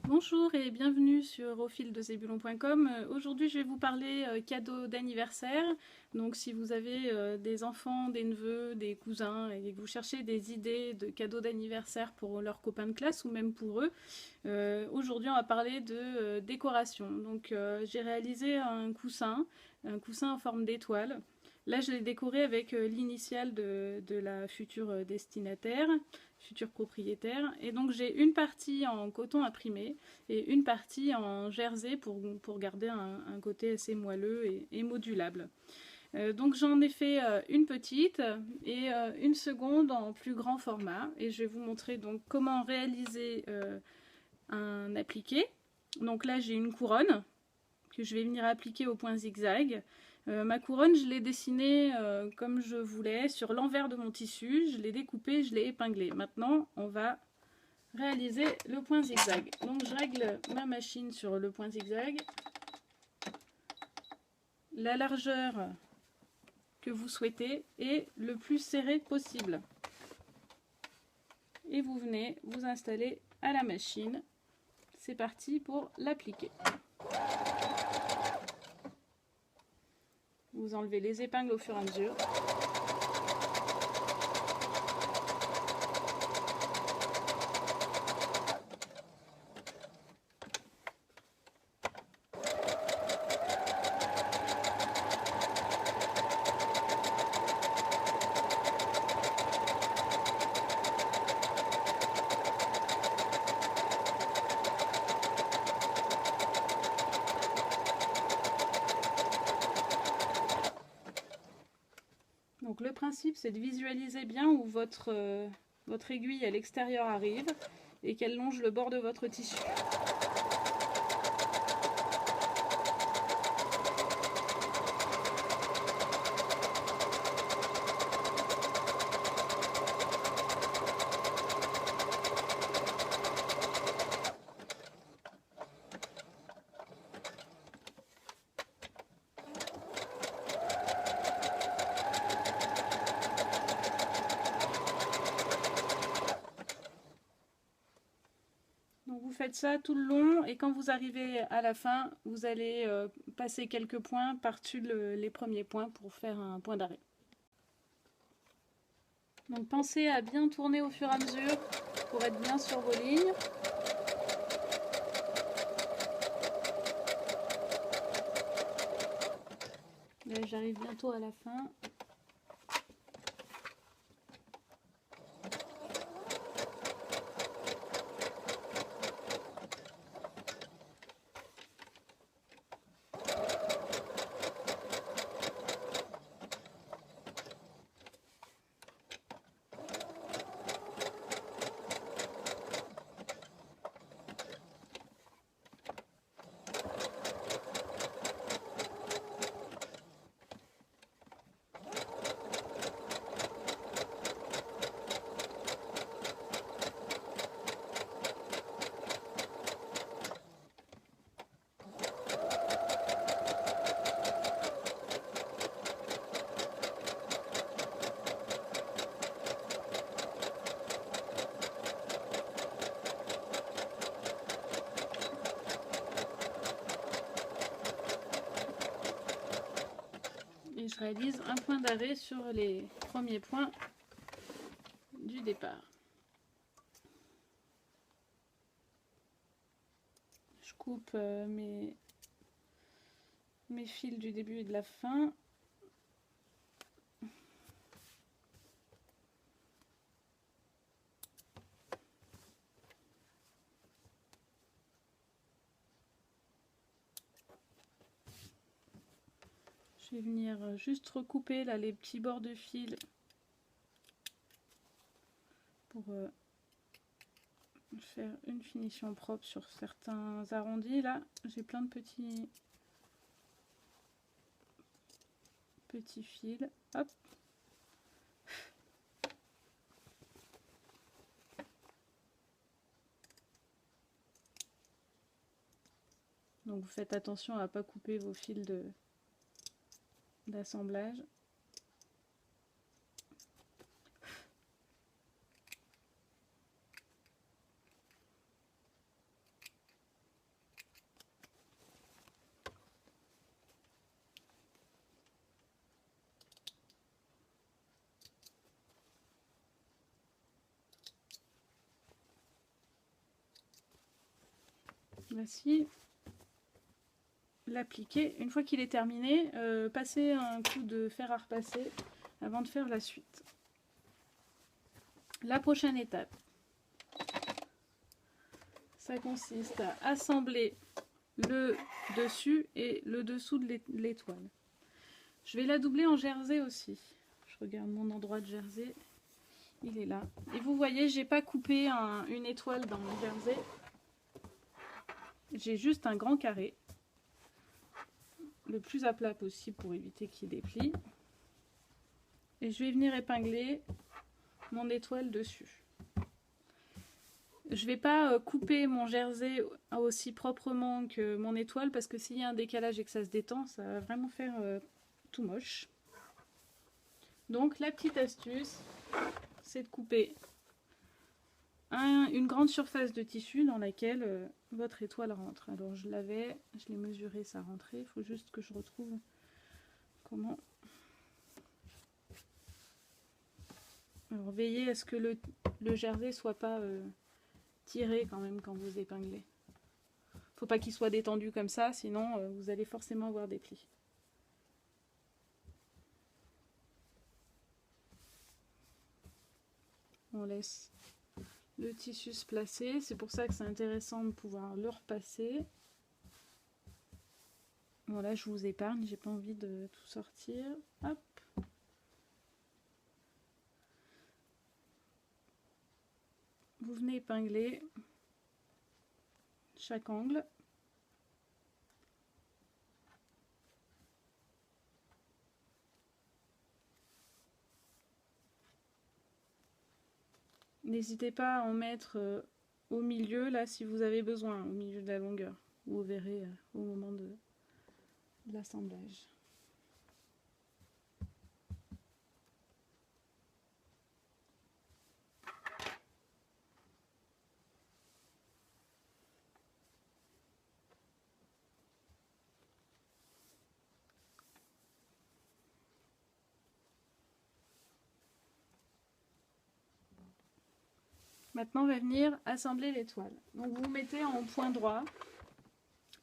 Bonjour et bienvenue sur aufildezébulon.com. Aujourd'hui, je vais vous parler cadeaux d'anniversaire. Donc, si vous avez des enfants, des neveux, des cousins et que vous cherchez des idées de cadeaux d'anniversaire pour leurs copains de classe ou même pour eux, aujourd'hui, on va parler de décoration. Donc, j'ai réalisé un coussin en forme d'étoile. Là, je l'ai décoré avec l'initiale de la future destinataire, futur propriétaire. Et donc j'ai une partie en coton imprimé et une partie en jersey pour garder un côté assez moelleux et modulable. Donc j'en ai fait une petite et une seconde en plus grand format. Et je vais vous montrer donc comment réaliser un appliqué. Donc là j'ai une couronne que je vais venir appliquer au point zigzag. Ma couronne, je l'ai dessinée comme je voulais sur l'envers de mon tissu, je l'ai découpée, je l'ai épinglée. Maintenant, on va réaliser le point zigzag. Donc je règle ma machine sur le point zigzag, la largeur que vous souhaitez est le plus serré possible. Et vous venez vous installer à la machine. C'est parti pour l'appliquer. Vous enlevez les épingles au fur et à mesure. Donc le principe, c'est de visualiser bien où votre aiguille à l'extérieur arrive et qu'elle longe le bord de votre tissu. Donc vous faites ça tout le long et quand vous arrivez à la fin, vous allez passer quelques points par-dessus les premiers points pour faire un point d'arrêt. Donc pensez à bien tourner au fur et à mesure pour être bien sur vos lignes. Là j'arrive bientôt à la fin. Et je réalise un point d'arrêt sur les premiers points du départ. Je coupe mes fils du début et de la fin. Je vais venir juste recouper là les petits bords de fil pour faire une finition propre sur certains arrondis. Là, j'ai plein de petits fils. Hop. Donc vous faites attention à ne pas couper vos fils d'assemblage. Voici. L'appliquer. Une fois qu'il est terminé, passez un coup de fer à repasser avant de faire la suite. La prochaine étape, ça consiste à assembler le dessus et le dessous de l'étoile. Je vais la doubler en jersey aussi. Je regarde mon endroit de jersey. Il est là. Et vous voyez, j'ai pas coupé une étoile dans le jersey. J'ai juste un grand carré. Le plus à plat possible pour éviter qu'il y ait des plis. Et je vais venir épingler mon étoile dessus. Je ne vais pas couper mon jersey aussi proprement que mon étoile parce que s'il y a un décalage et que ça se détend, ça va vraiment faire tout moche. Donc la petite astuce, c'est de couper une grande surface de tissu dans laquelle votre étoile rentre. Alors je l'ai mesuré, ça rentrait. Il faut juste que je retrouve comment. Alors veillez à ce que le jersey soit pas tiré quand même quand vous épinglez. Faut pas qu'il soit détendu comme ça, sinon vous allez forcément avoir des plis. On laisse le tissu se placer, c'est pour ça que c'est intéressant de pouvoir le repasser. Voilà, je vous épargne, j'ai pas envie de tout sortir. Hop. Vous venez épingler chaque angle. N'hésitez pas à en mettre au milieu, là, si vous avez besoin, au milieu de la longueur. Vous verrez au moment de l'assemblage. Maintenant, on va venir assembler l'étoile. Donc, vous mettez en point droit.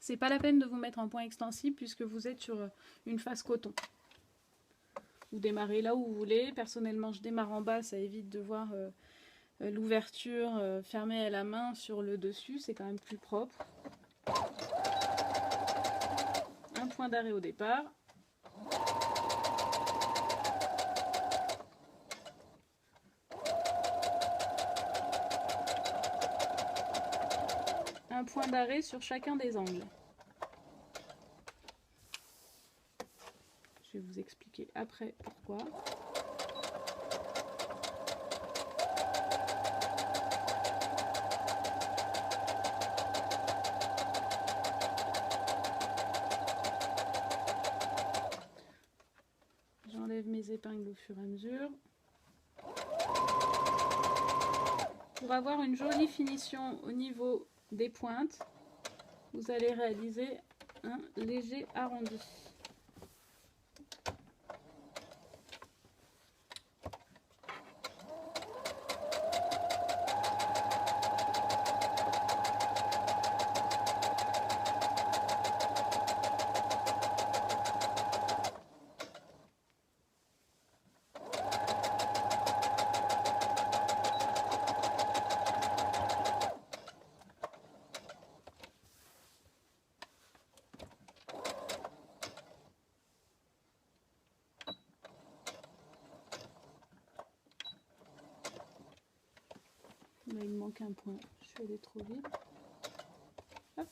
C'est pas la peine de vous mettre en point extensible puisque vous êtes sur une face coton. Vous démarrez là où vous voulez. Personnellement, je démarre en bas, ça évite de voir l'ouverture fermée à la main sur le dessus. C'est quand même plus propre. Un point d'arrêt au départ. Un point d'arrêt sur chacun des angles. Je vais vous expliquer après pourquoi. J'enlève mes épingles au fur et à mesure. Pour avoir une jolie finition au niveau des pointes, vous allez réaliser un léger arrondi. Là, il me manque un point, je suis allée trop vite. Hop.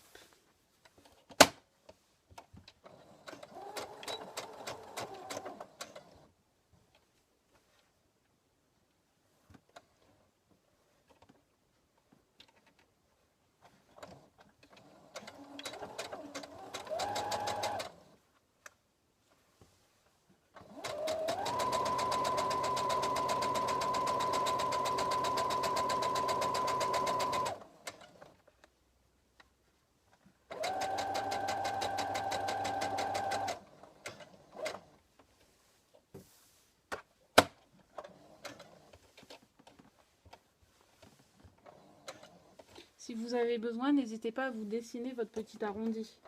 Si vous avez besoin, n'hésitez pas à vous dessiner votre petit arrondi.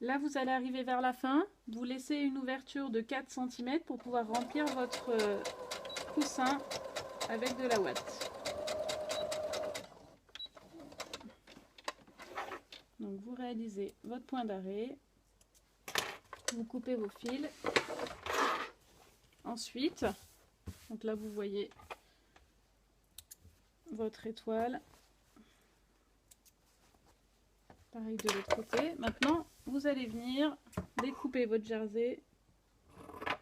Là, vous allez arriver vers la fin. Vous laissez une ouverture de 4 cm pour pouvoir remplir votre coussin avec de la ouate. Donc, vous réalisez votre point d'arrêt. Vous coupez vos fils. Ensuite, donc là, vous voyez votre étoile. Pareil de l'autre côté. Maintenant, vous allez venir découper votre jersey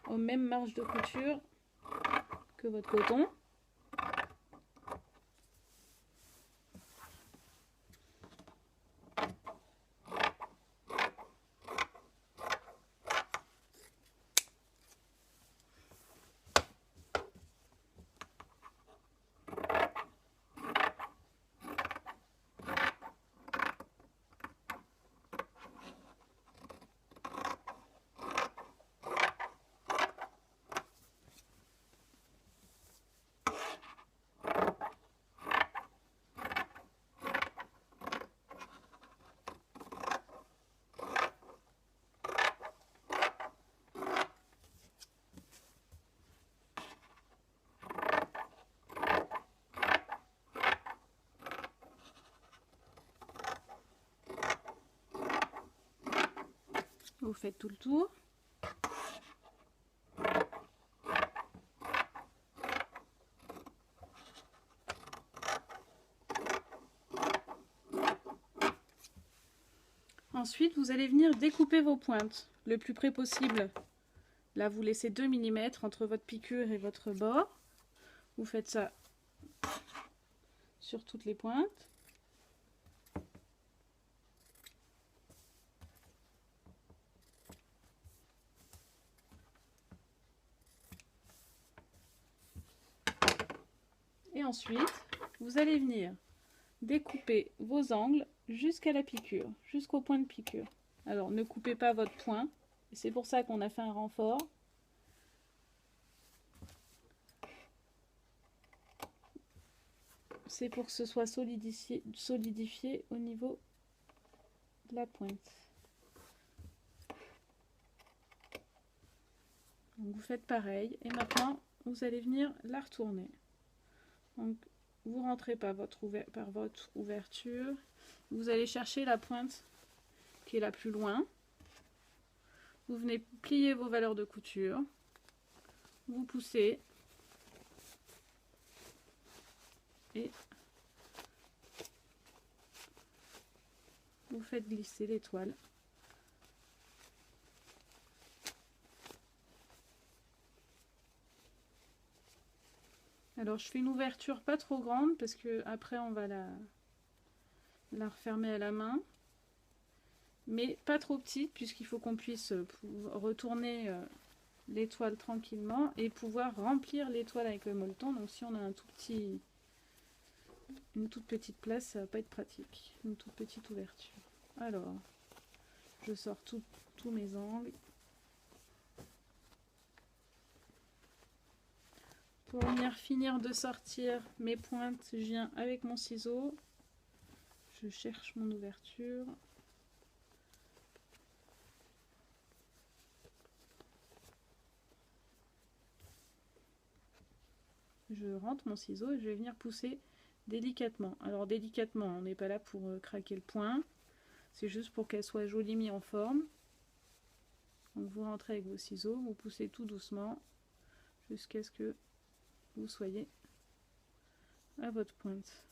aux mêmes marges de couture que votre coton. Vous faites tout le tour. Ensuite, vous allez venir découper vos pointes le plus près possible Là, vous laissez 2 mm entre votre piqûre et votre bord. Vous faites ça sur toutes les pointes. Et ensuite, vous allez venir découper vos angles jusqu'à la piqûre, jusqu'au point de piqûre. Alors, ne coupez pas votre point. C'est pour ça qu'on a fait un renfort. C'est pour que ce soit solidifié au niveau de la pointe. Donc vous faites pareil. Et maintenant, vous allez venir la retourner. Donc, vous rentrez par votre ouverture. Vous allez chercher la pointe qui est la plus loin. Vous venez plier vos valeurs de couture. Vous poussez. Et vous faites glisser l'étoile. Alors je fais une ouverture pas trop grande parce que après on va la refermer à la main. Mais pas trop petite puisqu'il faut qu'on puisse retourner l'étoile tranquillement et pouvoir remplir l'étoile avec le molleton. Donc si on a une toute petite place, ça va pas être pratique. Une toute petite ouverture. Alors, je sors tous mes angles. Pour venir finir de sortir mes pointes, je viens avec mon ciseau. Je cherche mon ouverture. Je rentre mon ciseau et je vais venir pousser délicatement. Alors délicatement, on n'est pas là pour craquer le point. C'est juste pour qu'elle soit jolie mise en forme. Donc vous rentrez avec vos ciseaux, vous poussez tout doucement jusqu'à ce que vous soyez à votre pointe.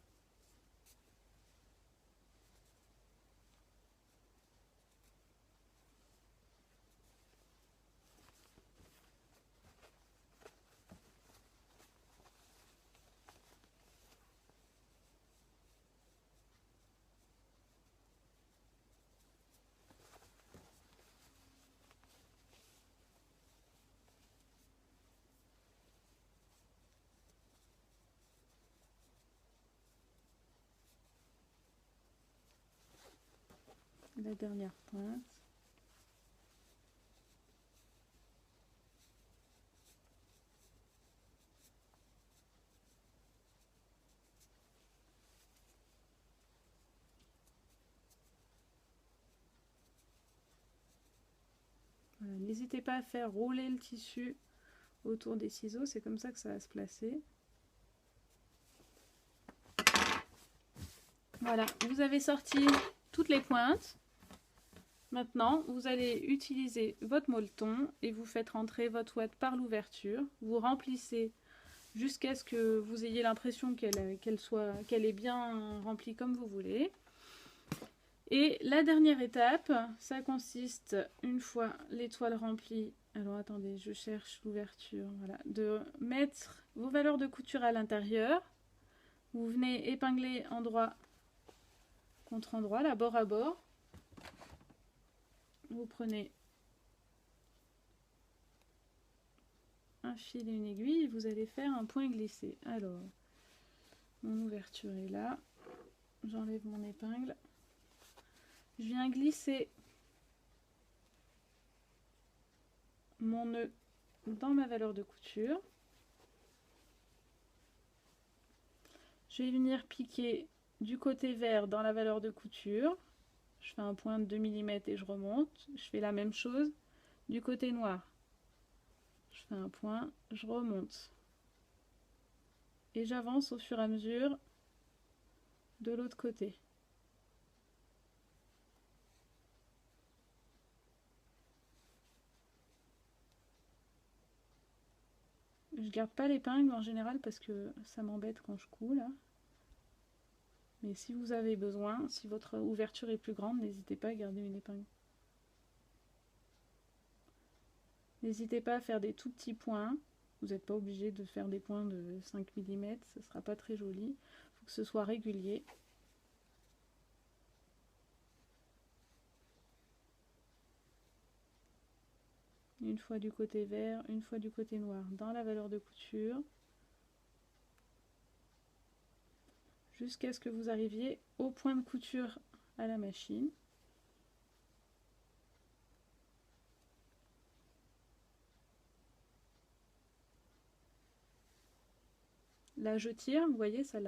La dernière pointe. Voilà, n'hésitez pas à faire rouler le tissu autour des ciseaux, c'est comme ça que ça va se placer. Voilà, vous avez sorti toutes les pointes. Maintenant, vous allez utiliser votre molleton et vous faites rentrer votre ouate par l'ouverture. Vous remplissez jusqu'à ce que vous ayez l'impression qu'elle est bien remplie comme vous voulez. Et la dernière étape, ça consiste, une fois l'étoile remplie, alors attendez, je cherche l'ouverture, voilà, de mettre vos valeurs de couture à l'intérieur. Vous venez épingler endroit contre endroit, là, bord à bord. Vous prenez un fil et une aiguille et vous allez faire un point glissé. Alors, mon ouverture est là. J'enlève mon épingle. Je viens glisser mon nœud dans ma valeur de couture. Je vais venir piquer du côté vert dans la valeur de couture. Je fais un point de 2 mm et je remonte. Je fais la même chose du côté noir. Je fais un point, je remonte. Et j'avance au fur et à mesure de l'autre côté. Je garde pas l'épingle en général parce que ça m'embête quand je couds là. Mais si vous avez besoin, si votre ouverture est plus grande, n'hésitez pas à garder une épingle. N'hésitez pas à faire des tout petits points. Vous n'êtes pas obligé de faire des points de 5 mm, ce ne sera pas très joli. Il faut que ce soit régulier. Une fois du côté vert, une fois du côté noir dans la valeur de couture. Jusqu'à ce que vous arriviez au point de couture à la machine. Là je tire, vous voyez, ça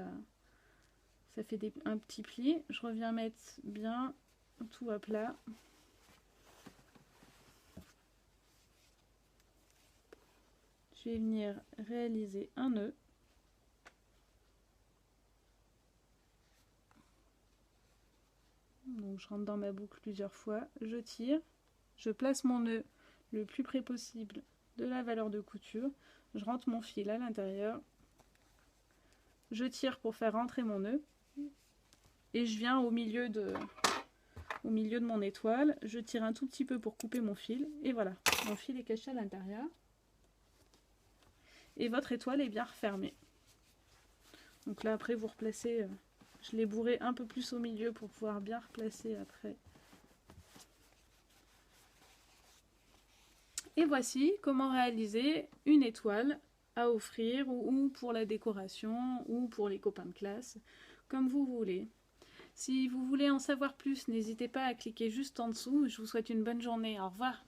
fait un petit pli. Je reviens mettre bien tout à plat. Je vais venir réaliser un nœud. Donc je rentre dans ma boucle plusieurs fois, je tire, je place mon nœud le plus près possible de la valeur de couture, je rentre mon fil à l'intérieur, je tire pour faire rentrer mon nœud et je viens au milieu de mon étoile, je tire un tout petit peu pour couper mon fil et voilà, mon fil est caché à l'intérieur et votre étoile est bien refermée. Donc là après vous replacez, je l'ai bourré un peu plus au milieu pour pouvoir bien replacer après. Et voici comment réaliser une étoile à offrir ou pour la décoration ou pour les copains de classe, comme vous voulez. Si vous voulez en savoir plus, n'hésitez pas à cliquer juste en dessous. Je vous souhaite une bonne journée. Au revoir.